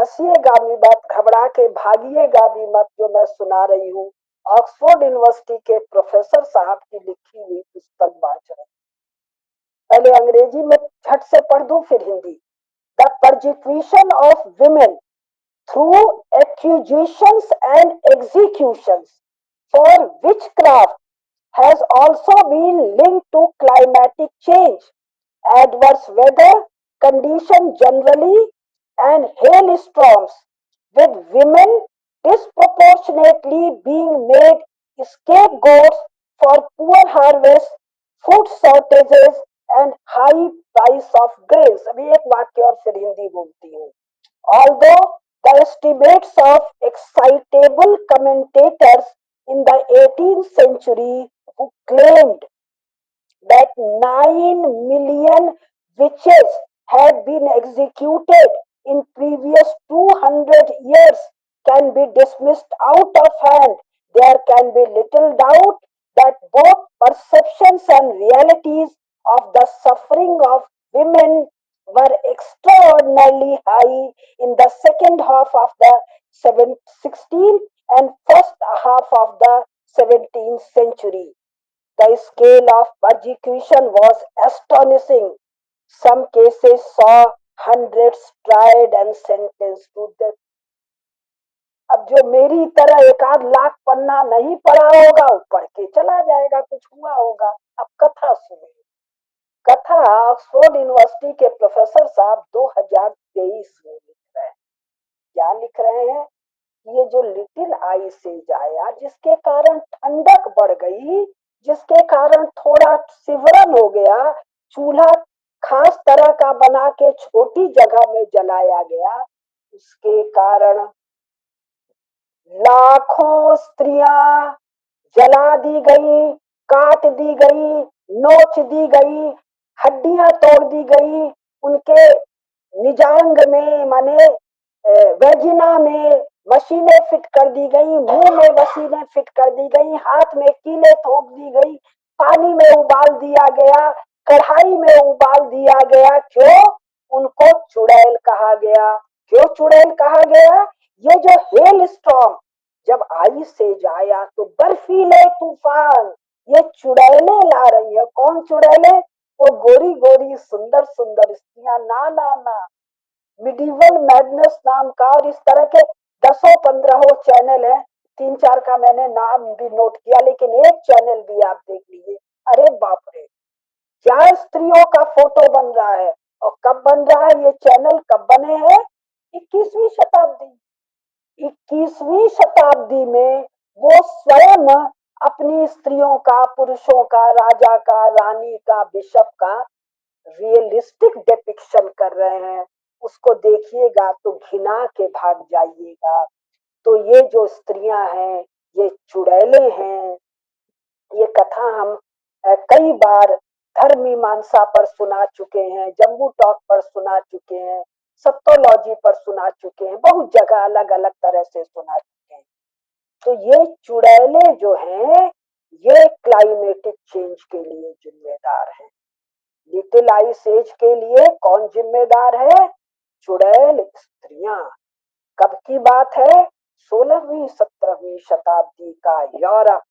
हंसिएगा भी मत, घबरा के भागिएगा भी मत, जो मैं सुना रही हूँ ऑक्सफोर्ड यूनिवर्सिटी के प्रोफेसर साहब की लिखी हुई पुस्तक बाँच रही। पहले अंग्रेजी में झट से पढ़ दूं फिर Hindi. The persecution of women through accusations and executions for witchcraft has also been linked to climatic change, adverse weather conditions generally, and hailstorms, with women disproportionately being made scapegoats for poor harvest, food shortages, and high price of grains। अभी एक वाक्य और फिर हिंदी बोलती हूँ। Although the estimates of excitable commentators in the 18th century who claimed that 9 million witches had been executed in previous 200 years can be dismissed out of hand, there can be little doubt that both perceptions and realities of the suffering of women were extraordinarily high in the second half of the 16th and first half of the 17th century. The scale of persecution was astonishing. Some cases saw hundreds tried and sentenced to death. अब जो मेरी तरह एक आध लाख पन्ना नहीं पढ़ा होगा वो पढ़ के चला जाएगा, कुछ हुआ होगा। अब कथा सुनिए। कथा ऑक्सफोर्ड यूनिवर्सिटी के प्रोफेसर साहब 2023 में लिख रहे हैं। क्या लिख रहे हैं? ये जो लिटिल आइसेज आया जिसके कारण ठंडक बढ़ गई, जिसके कारण थोड़ा सिवरन हो गया, चूल्हा खास तरह का बना के छोटी जगह में जलाया गया, उसके कारण लाखों स्त्रियां जला दी गई, काट दी गई, नोच दी गई, हड्डियां तोड़ दी गई, उनके निजांग में माने वेजिना में मशीनें फिट कर दी गई, मुंह में मशीनें फिट कर दी गई, हाथ में कीलें ठोक दी गई, पानी में उबाल दिया गया, कढ़ाई में उबाल दिया गया। क्यों? उनको चुड़ैल कहा गया। क्यों चुड़ैल कहा गया? ये जो हेल स्टॉर्म जब आई से जाया तो बर्फीले तूफान ये चुड़ैलें ला रही है। कौन चुड़ैलें? वो गोरी गोरी सुंदर सुंदर स्त्रियां। ना ना ना, मिडिवल मैडनेस नाम का और इस तरह के 10-15 चैनल है, 3-4 का मैंने नाम भी नोट किया, लेकिन एक चैनल भी आप देख लीजिए। अरे बाप रे, क्या स्त्रियों का फोटो बन रहा है। और कब बन रहा है? ये चैनल कब बने हैं? 21वीं शताब्दी। 21वीं शताब्दी में वो स्वयं अपनी स्त्रियों का, पुरुषों का, राजा का, रानी का, बिशप का रियलिस्टिक डिपिक्शन कर रहे हैं। उसको देखिएगा तो घिना के भाग जाइएगा। तो ये जो स्त्रियां हैं ये चुड़ैलें हैं। ये कथा हम कई बार धर्म मीमांसा पर सुना चुके हैं, जम्बू टॉक पर सुना चुके हैं, सत्तोलॉजी पर सुना चुके हैं, बहुत जगह अलग अलग तरह से सुना चुके हैं। तो ये चुड़ैलें जो हैं ये क्लाइमेटिक चेंज के लिए जिम्मेदार हैं। लिटिल आइस एज के लिए कौन जिम्मेदार है? चुड़ैल स्त्रियां। कब की बात है? 16वीं-17वीं शताब्दी का यूरोप,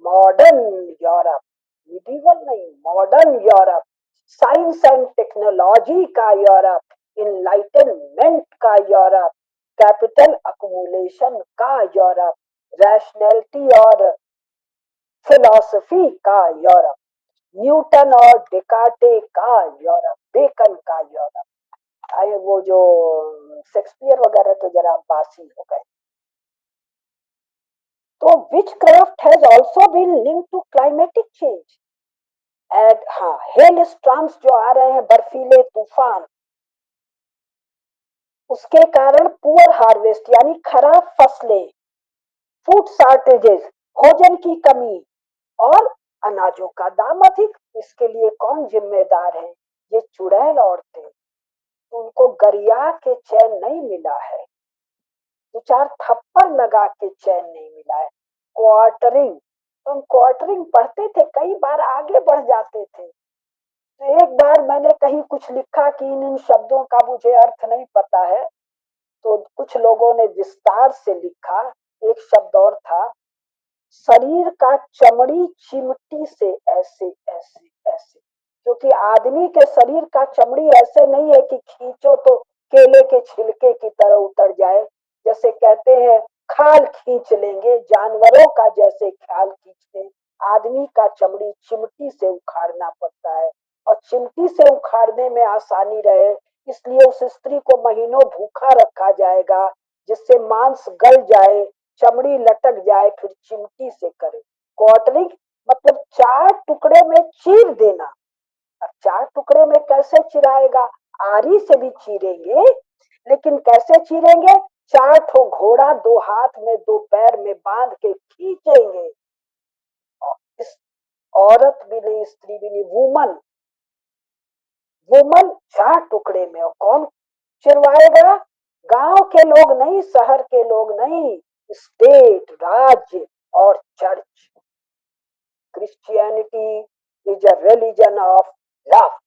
मॉडर्न यूरोप, मिडिवल नहीं, modern Europe, science and technology का यूरोप, इनलाइटनमेंट का यूरोप, कैपिटल अकुमुलेशन का यूरोप, रैशनैलिटी और फिलॉसफी का यूरोप, न्यूटन और डेकार्टे का यूरोप, बेकन का यूरोप। आए वो जो शेक्सपियर वगैरह तो जरा बासी हो गए। तो witchcraft has also been linked to climatic change. And हाँ, हेल स्टॉर्म्स जो आ रहे हैं, बर्फीले तूफान, उसके कारण पुअर हार्वेस्ट यानी खराब फसलें, फूड शॉर्टेजेस, भोजन की कमी और अनाजों का दाम अधिक। इसके लिए कौन जिम्मेदार है? ये चुड़ैल औरतें। उनको गरिया के चैन नहीं मिला है, दो चार थप्पड़ लगा के चैन नहीं मिला है। क्वार्टरिंग, तो हम क्वार्टरिंग पढ़ते थे, कई बार आगे बढ़ जाते थे। तो एक बार मैंने कहीं कुछ लिखा कि इन शब्दों का मुझे अर्थ नहीं पता है, तो तो कुछ लोगों ने विस्तार से लिखा। एक शब्द और था, शरीर का चमड़ी चिमटी से ऐसे ऐसे ऐसे, क्योंकि आदमी के शरीर का चमड़ी ऐसे नहीं है कि खींचो तो केले के छिलके की तरह उतर जाए। जैसे कहते हैं खाल खींच लेंगे, जानवरों का जैसे खाल खींचते, आदमी का चमड़ी चिमटी से उखाड़ना पड़ता है। और चिमटी से उखाड़ने में आसानी रहे इसलिए उस स्त्री को महीनों भूखा रखा जाएगा, जिससे मांस गल जाए, चमड़ी लटक जाए, फिर चिमटी से करे। क्वार्टरिंग मतलब 4 टुकड़े में चीर देना। अब 4 टुकड़े में कैसे चिराएगा? आरी से भी चीरेंगे, लेकिन कैसे चीरेंगे? 4 ठो घोड़ा 2 हाथ में 2 पैर में बांध के खींचेंगे। इस औरत भी नहीं, स्त्री भी नहीं, वुमन, वुमन 4 टुकड़े में। और कौन चिरवाएगा? गांव के लोग नहीं, शहर के लोग नहीं, स्टेट, राज्य और church. Christianity is a religion of love.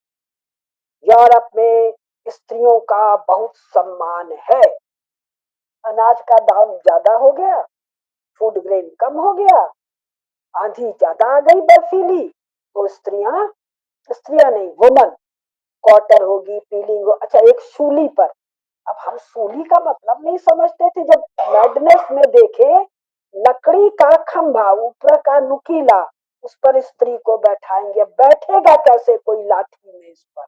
Europe में स्त्रियों का बहुत सम्मान है। अनाज का दाम ज्यादा हो गया, फूड ग्रेन कम हो गया, आंधी ज्यादा आ गई बर्फीली, तो स्त्रियां, स्त्रियां नहीं, वुमन, क्वार्टर होगी, पीलिंग हो। अच्छा, एक सूली पर, अब हम सूली का मतलब नहीं समझते थे, जब मैडनेस में देखे लकड़ी का खंभा ऊपर का नुकीला, उस पर स्त्री को बैठाएंगे, बैठेगा कैसे कोई लाठी में इस पर?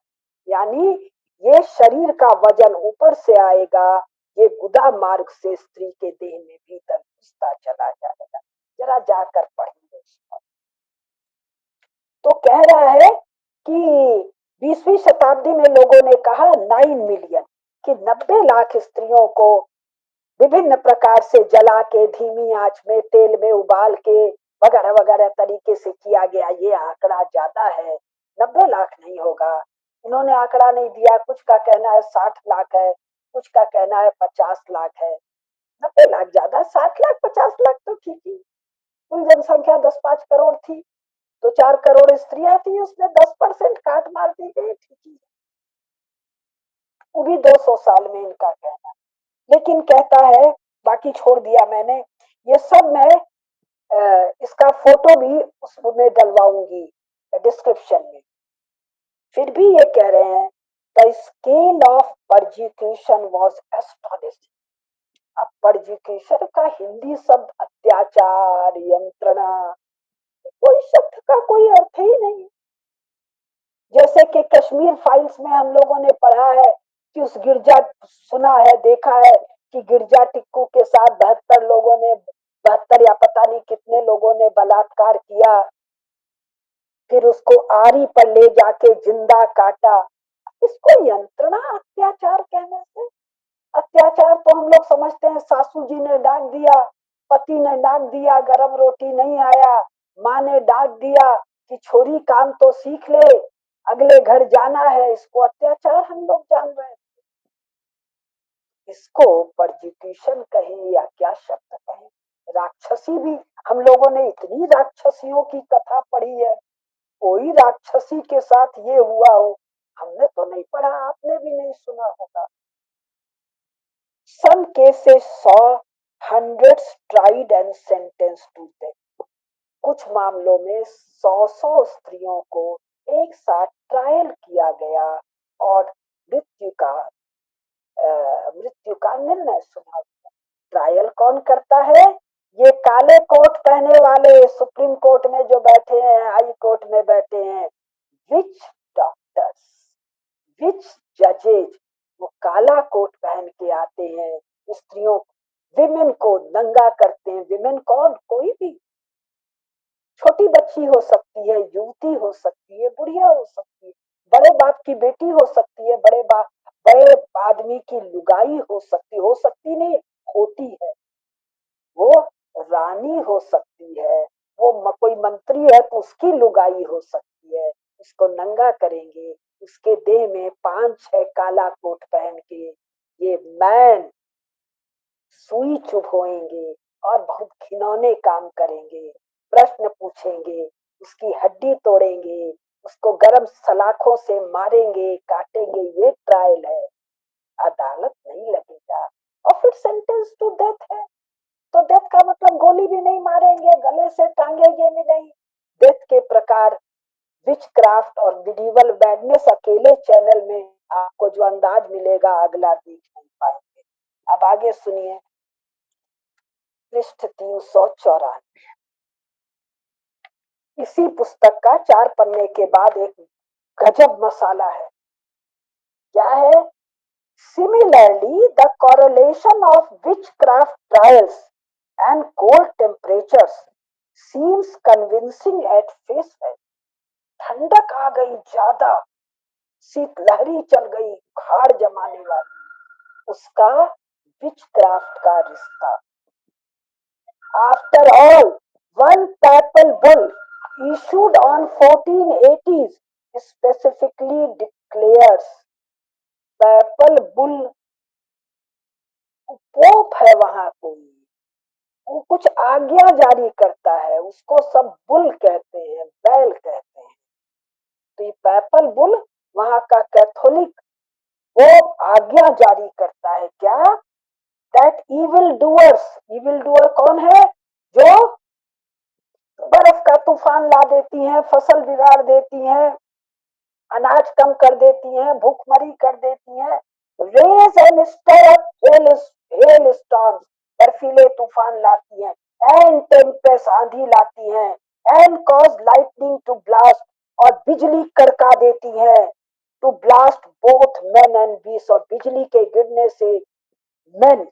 यानी ये शरीर का वजन ऊपर से आएगा, ये गुदा मार्ग से स्त्री के देह में भीतर घुसता चला जाएगा। जरा जाकर पढ़ेंगे इस पर। तो कह रहा है कि 20वीं शताब्दी में लोगों ने कहा 9 मिलियन, कि 90 लाख स्त्रियों को विभिन्न प्रकार से जला के, धीमी आंच में, तेल में उबाल के, वगैरह वगैरह तरीके से किया गया। ये आंकड़ा ज्यादा है, 90 लाख नहीं होगा। इन्होंने आंकड़ा नहीं दिया, कुछ का कहना है 60 लाख है, कुछ का कहना है 50 लाख है। 90 लाख ज्यादा, 60 लाख 50 लाख तो ठीक ही। कुल जनसंख्या 10-5 करोड़ थी, तो 4 करोड़ स्त्रियां थी, उसमें 10% काट मार दी गई, ठीक ही। वो भी 200 साल में इनका कहना। लेकिन कहता है, बाकी छोड़ दिया मैंने, ये सब मैं इसका फोटो भी उसमें डलवाऊंगी डिस्क्रिप्शन में। फिर भी ये कह रहे हैं, the scale of persecution was astonishing. अब परजिक्यूशन का हिंदी शब्द अत्याचार, यंत्रणा, कोई शब्द का कोई अर्थ ही नहीं। जैसे कि कश्मीर फाइल्स में हम लोगों ने पढ़ा है कि उस गिरजा, सुना है, देखा है कि गिरजा टिक्कू के साथ 72 लोगों ने, 72 या पता नहीं कितने लोगों ने बलात्कार किया, फिर उसको आरी पर ले जाके जिंदा काटा। इसको यंत्रणा अत्याचार कहने से? अत्याचार तो हम लोग समझते हैं सासू जी ने डांट दिया, पति ने डांट दिया, गरम रोटी नहीं आया, माँ ने डांट दिया कि छोरी काम तो सीख ले, अगले घर जाना है, इसको अत्याचार हम लोग जान रहे हैं। इसको परजिक्यूशन कहें या क्या शब्द कहें, राक्षसी भी। हम लोगों ने इतनी राक्षसियों की कथा पढ़ी है, कोई राक्षसी के साथ ये हुआ हो हमने तो नहीं पढ़ा, आपने भी नहीं सुना होगा। Some cases saw hundreds tried and sentenced to death. कुछ मामलों में 100 स्त्रियों को एक साथ ट्रायल किया गया और मृत्यु का मृत्यु का निर्णय सुना गया। ट्रायल कौन करता है? ये काले कोट पहने वाले सुप्रीम कोर्ट में जो बैठे हैं, हाई कोर्ट में बैठे हैं, विच डॉक्टर्स, विच जजेज, वो काला कोट पहन के आते हैं, स्त्रियों, विमेन को नंगा करते हैं। विमेन कौन? कोई भी, छोटी बच्ची हो सकती है, युवती हो सकती है, बुढ़िया हो सकती है, बड़े बाप की बेटी हो सकती है, बड़े आदमी की लुगाई हो सकती नहीं, होती है। वो रानी हो सकती है, वो कोई मंत्री है तो उसकी लुगाई हो सकती है। इसको नंगा करेंगे, उसके देह में 5-6 काला कोट पहन के ये मैन सुई चुभोएंगे और बहुत घिनौने काम करेंगे, प्रश्न पूछेंगे, उसकी हड्डी तोड़ेंगे, उसको गरम सलाखों से मारेंगे, काटेंगे। ये ट्रायल है, अदालत नहीं लगेगा। और टू डेथ है। तो डेथ का मतलब गोली भी नहीं मारेंगे, गले से टांगेंगे भी नहीं। डेथ के प्रकार विच क्राफ्ट और मिडीवल मैडनेस अकेले चैनल में आपको जो अंदाज मिलेगा अगला देख नहीं पाएंगे। अब आगे सुनिए, पृष्ठ 394। इसी पुस्तक का 4 पन्ने के बाद एक गजब मसाला है। क्या है? Similarly, the correlation of witchcraft trials and cold temperatures seems convincing at face value. ठंडक आ गई ज्यादा, शीतलहरी चल गई, खाड़ जमाने वाली, उसका विचक्राफ्ट का रिश्ता। After all, one papal bull issued on 1480s specifically declares, papal bull pope है वहां कोई, वो कुछ आज्ञा जारी करता है, उसको सब बुल कहते हैं, बैल कहते हैं। तो ये पैपल बुल वहां का कैथोलिक पोप आज्ञा जारी करता है, क्या? दैट इविल डूअर कौन है? जो बर्फ का तूफान ला देती हैं, फसल बिगाड़ देती हैं, अनाज कम कर देती हैं, भूखमरी कर देती हैं, rage and stir up hail storms, बर्फीले तूफान लाती हैं, एंड टेम्पेस्ट आंधी लाती हैं, and cause lightning to blast, और बिजली करका देती है, to blast both men and beast, और बिजली के गिरने से मैन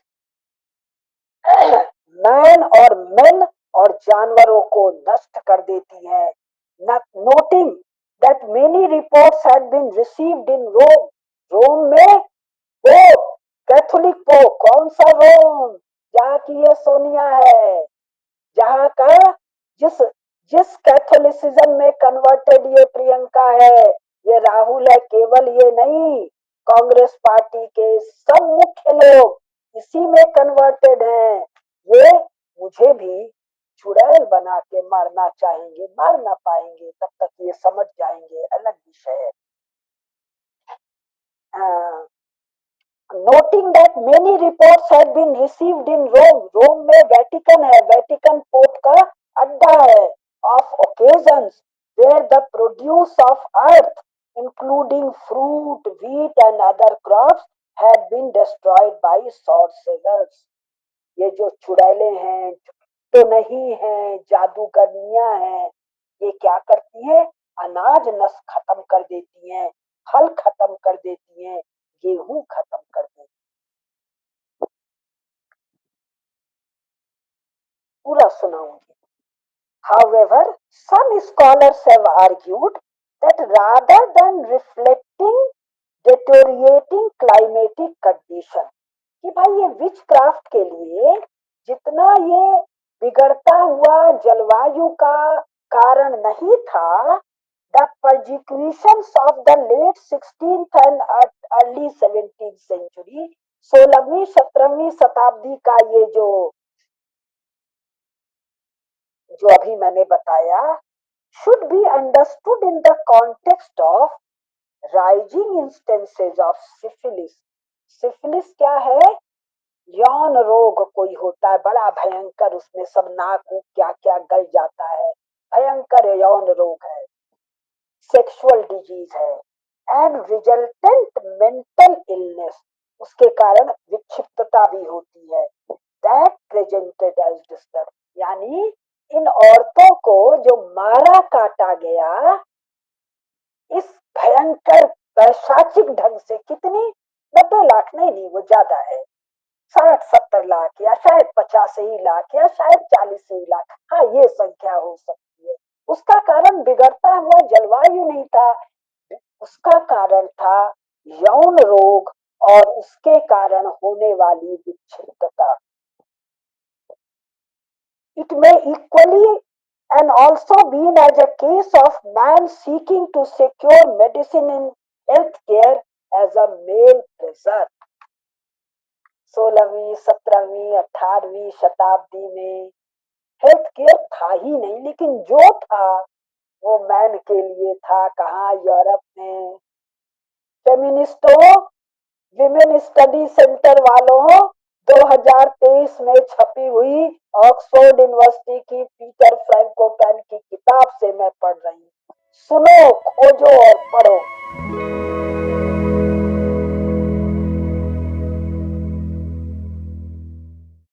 मैन और मेन और जानवरों को नष्ट कर देती है। Noting that many reports had been received in Rome. रोम में पोप, कैथोलिक पोप, कौन सा रोम? जहाँ की ये सोनिया है, जहाँ का जिस जिस कैथोलिसिज्म में कन्वर्टेड ये प्रियंका है, ये राहुल है, केवल ये नहीं, कांग्रेस पार्टी के सब मुख्य लोग इसी में कन्वर्टेड हैं। ये मुझे भी चुड़ैल बना के मारना चाहेंगे, मार ना पाएंगे, तब तक ये समझ जाएंगे, अलग विषय है। Noting that many reports have been received in Rome, Rome में वेटिकन है, वेटिकन पोप का अड्डा है, of occasions where the produce of earth including fruit, wheat and other crops had been destroyed by sorcerers. ये जो चुड़ैलें हैं तो नहीं है, जादूगरनियां हैं, ये क्या करती हैं? अनाज नस खत्म कर देती हैं, फल खत्म कर देती हैं, गेहूं खत्म कर देती हैं। पूरा सुनाऊंगी। However, some scholars have argued that rather than reflecting deteriorating climatic condition, कि भाई ये विच क्राफ्ट के लिए जितना ये बिगड़ता हुआ जलवायु का कारण नहीं था, the persecutions of the late 16th and early 17th century, 16वीं 17वीं शताब्दी का ये जो अभी मैंने बताया, should be understood in the context of rising instances of syphilis. Syphilis क्या है? यौन रोग कोई होता है बड़ा भयंकर, उसमें सब नाक क्या क्या गल जाता है, भयंकर यौन रोग है, सेक्सुअल डिजीज है, एंड रिजल्टेंट मेंटल इलनेस, उसके कारण विक्षिप्तता भी होती है, दैट प्रेजेंटेड एज डिस्टर्ब, यानी इन औरतों को जो मारा काटा गया इस भयंकर पैशाचिक ढंग से, कितनी? 90 लाख नहीं, वो ज्यादा है, 60-70 लाख या शायद 85 ही लाख या शायद 40 ही लाख, हाँ ये संख्या हो सकती है। उसका कारण बिगड़ता हुआ जलवायु नहीं था, उसका कारण था यौन रोग और उसके कारण होने वाली विक्षिप्तता। It may equally and also been as a case of man seeking to secure medicine in health care as a male pleasure. 16वीं 17वीं 18वीं शताब्दी में हेल्थ केयर था ही नहीं, लेकिन जो था वो मैन के लिए था। कहा? यूरोप में। फेमिनिस्टों, विमेन स्टडी सेंटर वालों, 2023 में छपी हुई ऑक्सफोर्ड यूनिवर्सिटी की पीटर फ्रैंकोपेन की किताब से मैं पढ़ रही हूँ। सुनो, खोजो और पढ़ो।